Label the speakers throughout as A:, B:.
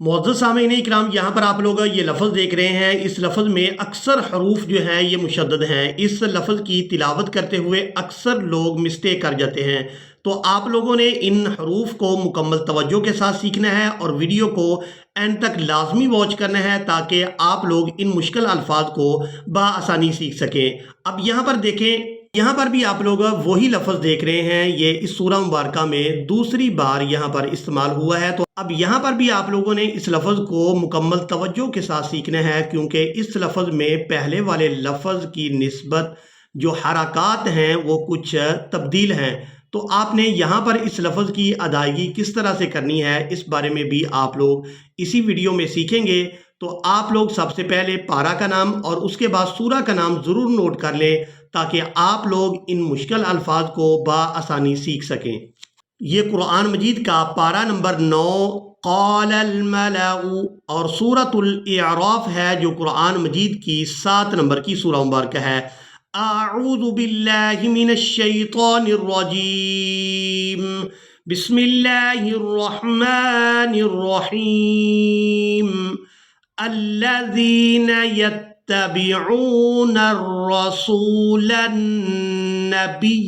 A: معزز سامعین اکرام، یہاں پر آپ لوگ یہ لفظ دیکھ رہے ہیں۔ اس لفظ میں اکثر حروف جو ہیں یہ مشدد ہیں۔ اس لفظ کی تلاوت کرتے ہوئے اکثر لوگ مسٹیک کر جاتے ہیں، تو آپ لوگوں نے ان حروف کو مکمل توجہ کے ساتھ سیکھنا ہے اور ویڈیو کو اینڈ تک لازمی واچ کرنا ہے تاکہ آپ لوگ ان مشکل الفاظ کو بآسانی سیکھ سکیں۔ اب یہاں پر دیکھیں، یہاں پر بھی آپ لوگ وہی لفظ دیکھ رہے ہیں، یہ اس سورہ مبارکہ میں دوسری بار یہاں پر استعمال ہوا ہے۔ تو اب یہاں پر بھی آپ لوگوں نے اس لفظ کو مکمل توجہ کے ساتھ سیکھنا ہے، کیونکہ اس لفظ میں پہلے والے لفظ کی نسبت جو حرکات ہیں وہ کچھ تبدیل ہیں۔ تو آپ نے یہاں پر اس لفظ کی ادائیگی کس طرح سے کرنی ہے اس بارے میں بھی آپ لوگ اسی ویڈیو میں سیکھیں گے۔ تو آپ لوگ سب سے پہلے پارہ کا نام اور اس کے بعد سورہ کا نام ضرور نوٹ کر لیں تاکہ آپ لوگ ان مشکل الفاظ کو بآسانی سیکھ سکیں۔ یہ قرآن مجید کا پارہ نمبر 9 قال الملأ اور سورۃ الاعراف ہے جو قرآن مجید کی 7 نمبر کی سورہ مبارکہ ہے۔ اعوذ باللہ من الشیطان الرجیم، بسم اللہ الرحمن الرحیم، الذین يتبعون الرسول النبی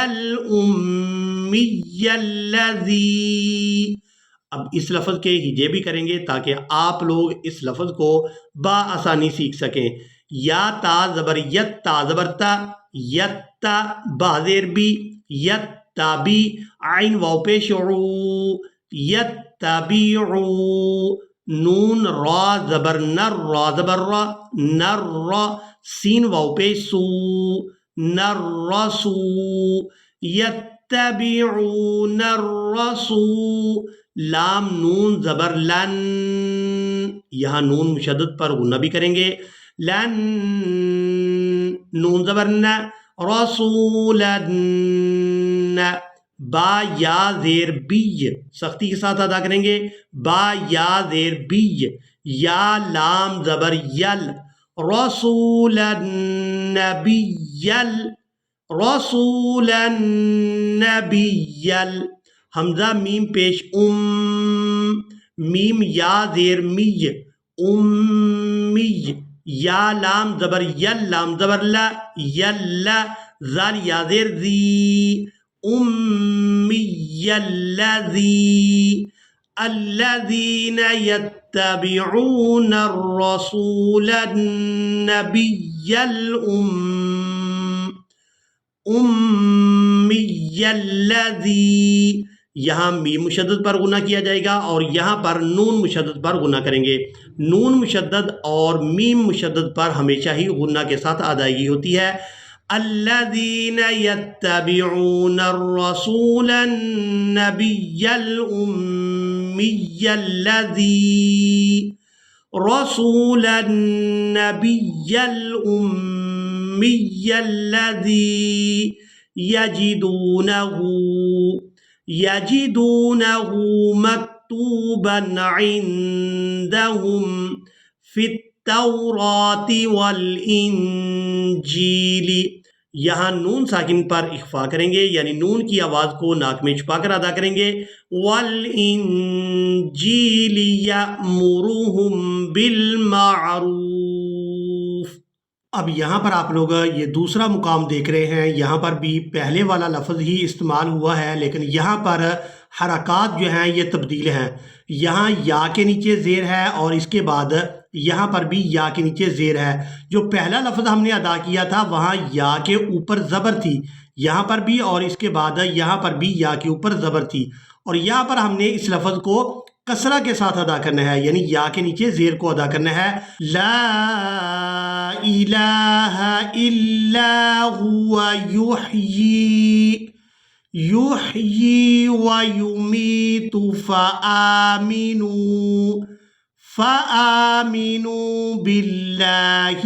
A: الأمی الذی، اب اس لفظ کے ہجے بھی کریں گے تاکہ آپ لوگ اس لفظ کو بآسانی سیکھ سکیں۔ یا تا زبر یت، تا زبر تا، یت تا با زیر بی، یت تابی، عین واو پیش عو، یت تابیعو، نون را زبر نر، را زبر را، نر را، سین واو پیش سو، نر رسو، یتبعون الرسو، لام نون زبر لن، یہاں نون مشدد پر غنہ بھی کریں گے، لن، نون زبر ن، رسولن، با یا زیر بی، سختی کے ساتھ ادا کریں گے، با یا زیر بی، یا لام زبر یل، رسولن نبیل، رسولن نبیل، حمزہ میم پیش میم یا زیر می، امی، یا لام زبر یل، لام زبر لا، یل، زال یا زیر زی، امی الذی، الذین یتبعون الرسول النبی الامی الذی، یہاں میم مشدد پر غنہ کیا جائے گا اور یہاں پر نون مشدد پر غنہ کریں گے۔ نون مشدد اور میم مشدد پر ہمیشہ ہی غنہ کے ساتھ ادائیگی ہوتی ہے۔ الذین یتبعون الرسول النبی الامی الذی، رسول النبی الامی الذی یجدونہ مکتوبا عندہم فی التوراۃ والانجیل، یہاں نون ساکن پر اخفا کریں گے، یعنی نون کی آواز کو ناک میں چھپا کر ادا کریں گے۔ والانجیل یأمرہم بالمعروف، اب یہاں پر آپ لوگ یہ دوسرا مقام دیکھ رہے ہیں، یہاں پر بھی پہلے والا لفظ ہی استعمال ہوا ہے لیکن یہاں پر حرکات جو ہیں یہ تبدیل ہیں۔ یہاں یا کے نیچے زیر ہے اور اس کے بعد یہاں پر بھی یا کے نیچے زیر ہے۔ جو پہلا لفظ ہم نے ادا کیا تھا وہاں یا کے اوپر زبر تھی، یہاں پر بھی اور اس کے بعد یہاں پر بھی یا کے اوپر زبر تھی، اور یہاں پر ہم نے اس لفظ کو کسرہ کے ساتھ ادا کرنا ہے، یعنی یا کے نیچے زیر کو ادا کرنا ہے۔ لا الہ الا هو یحیی ویمیت فآمنوا باللہ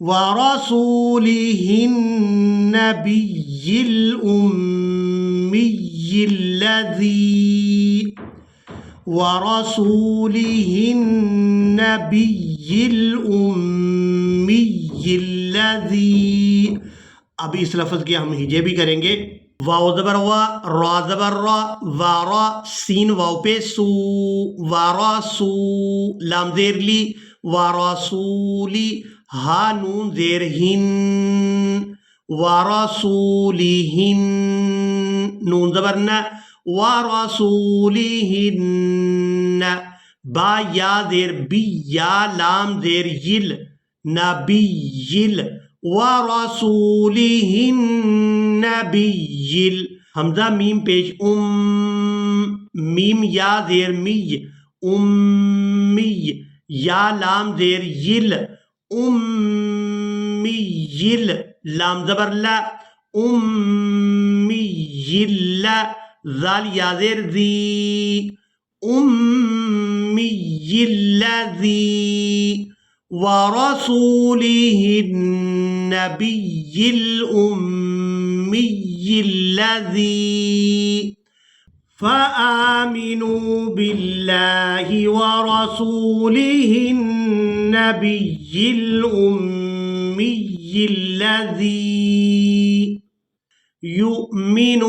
A: ورسولہ النبی الأمی الذی، ورسولہ النبی الأمی الذی، اب اس لفظ کے ہم ہجے بھی کریں گے۔ واو زبر وا، را زبر را، وارا، سین واو پہ سو، وارا سو، لام زیر لی، وارا سولی، ہا نون زیر ہن، وارا سولی ہن، نون زبر نہ، وارا سولی ہن، با یا زیر بی، یا لام زیر یل، نبی یل، وَرَسُولِهِ النَّبِيِّ، حمزہ میم پیش میم یا زیر می، امی، یا لام زیر یل، امی یل، لام زبر لا، امی یل، ذال یا زیر ذی، امی الذی، وَرَسُولِهِ النَّبِيِّ الْأُمِّيِّ الَّذِي، فَآمِنُوا بِاللَّهِ وَرَسُولِهِ النَّبِيِّ الْأُمِّيِّ الَّذِي يُؤْمِنُ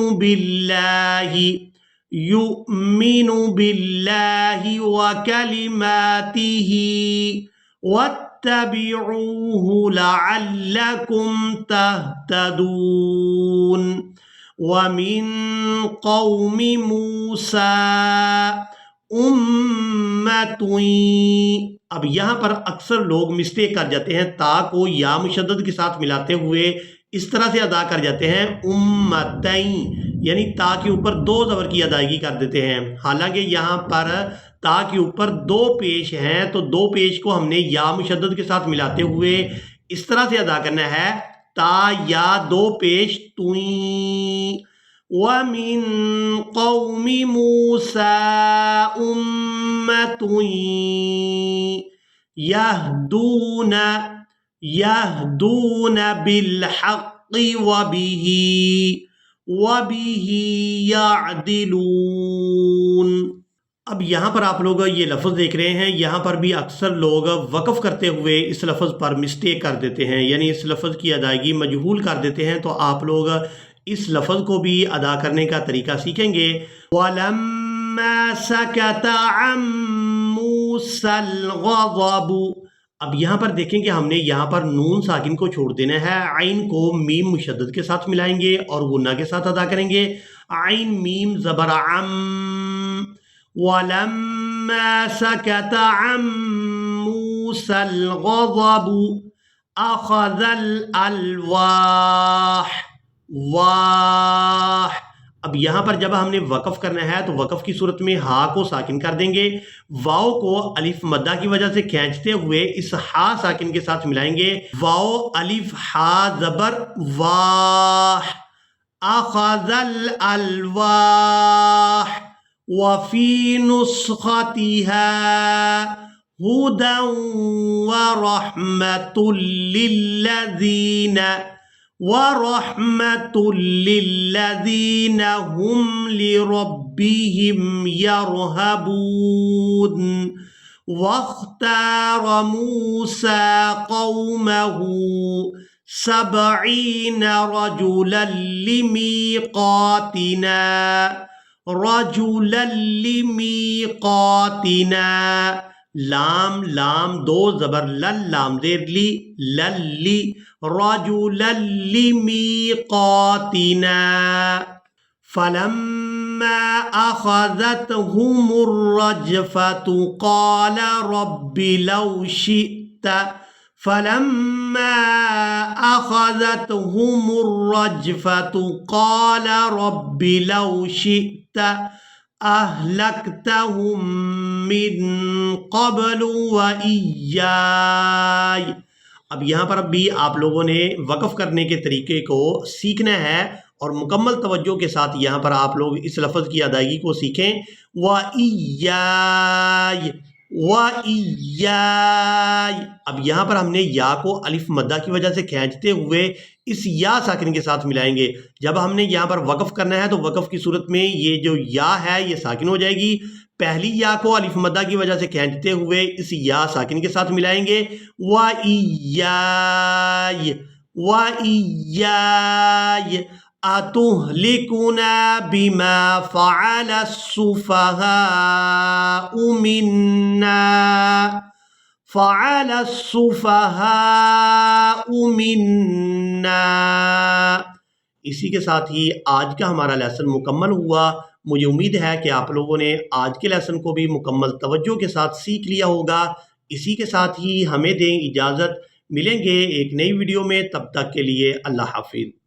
A: بِاللَّهِ وَكَلِمَاتِهِ وَاتَّبِعُوهُ لَعَلَّكُمْ تَهْتَدُونَ وَمِن قَوْمِ مُوسَىٰ أُمَّةٌ، اب یہاں پر اکثر لوگ مسٹیک کر جاتے ہیں، تا کو یا مشدد کے ساتھ ملاتے ہوئے اس طرح سے ادا کر جاتے ہیں امتین، یعنی تا کے اوپر دو زبر کی ادائیگی کر دیتے ہیں، حالانکہ یہاں پر تا کے اوپر دو پیش ہیں، تو دو پیش کو ہم نے یا مشدد کے ساتھ ملاتے ہوئے اس طرح سے ادا کرنا ہے، تا یا دو پیش توئیں، وَمِن قَوْمِ مُوسَىٰ أُمَّةٌ يَهْدُونَ بِالْحَقِّ وَبِهِ يَعْدِلُونَ۔ اب یہاں پر آپ لوگ یہ لفظ دیکھ رہے ہیں، یہاں پر بھی اکثر لوگ وقف کرتے ہوئے اس لفظ پر مسٹیک کر دیتے ہیں، یعنی اس لفظ کی ادائیگی مجہول کر دیتے ہیں، تو آپ لوگ اس لفظ کو بھی ادا کرنے کا طریقہ سیکھیں گے۔ وَلَمَّا سَكَتَ عَن مُوسَى الْغَضَبُ، اب یہاں پر دیکھیں کہ ہم نے یہاں پر نون ساکن کو چھوڑ دینا ہے، عین کو میم مشدد کے ساتھ ملائیں گے اور غنہ کے ساتھ ادا کریں گے، عین میم زبر عم، وَلَمَّا سَكَتَ عَن مُوسَى الْغَضَبُ أَخَذَ الْأَلْوَاحَ، واح، اب یہاں پر جب ہم نے وقف کرنا ہے تو وقف کی صورت میں ہا کو ساکن کر دیں گے، واؤ کو الف مدہ کی وجہ سے کھینچتے ہوئے اس ہا ساکن کے ساتھ ملائیں گے، واؤ الف ہا زبر واح، اخذ الالواح، وفی نسختها هدى ورحمة للذين هم لربهم يرهبون، واختار موسى قومه 70 رجلا لميقاتنا، لام لام دو زبر لل، لام زیر لی، للی، رجلا لميقاتنا، فلما أخذتهم الرجفة قال رب لو شئت، فلما أخذتهم الرجفة قال رب لو شئت أهلكتهم من قبل وإياي۔ اب یہاں پر اب بھی آپ لوگوں نے وقف کرنے کے طریقے کو سیکھنا ہے اور مکمل توجہ کے ساتھ یہاں پر آپ لوگ اس لفظ کی ادائیگی کو سیکھیں، وَإِيَّاي، وَإِيَّاي، اب یہاں پر ہم نے یا کو الف مدہ کی وجہ سے کھینچتے ہوئے اس یا ساکن کے ساتھ ملائیں گے، جب ہم نے یہاں پر وقف کرنا ہے تو وقف کی صورت میں یہ جو یا ہے یہ ساکن ہو جائے گی، پہلی یا کو الف مدہ کی وجہ سے کھینچتے ہوئے اس یا ساکن کے ساتھ ملائیں گے، وَإِيَّاي، وَإِيَّاي أتهلكنا بما فعل السفهاء منا اسی کے ساتھ ہی آج کا ہمارا لیسن مکمل ہوا۔ مجھے امید ہے کہ آپ لوگوں نے آج کے لیسن کو بھی مکمل توجہ کے ساتھ سیکھ لیا ہوگا۔ اسی کے ساتھ ہی ہمیں دیں اجازت، ملیں گے ایک نئی ویڈیو میں، تب تک کے لیے اللہ حافظ۔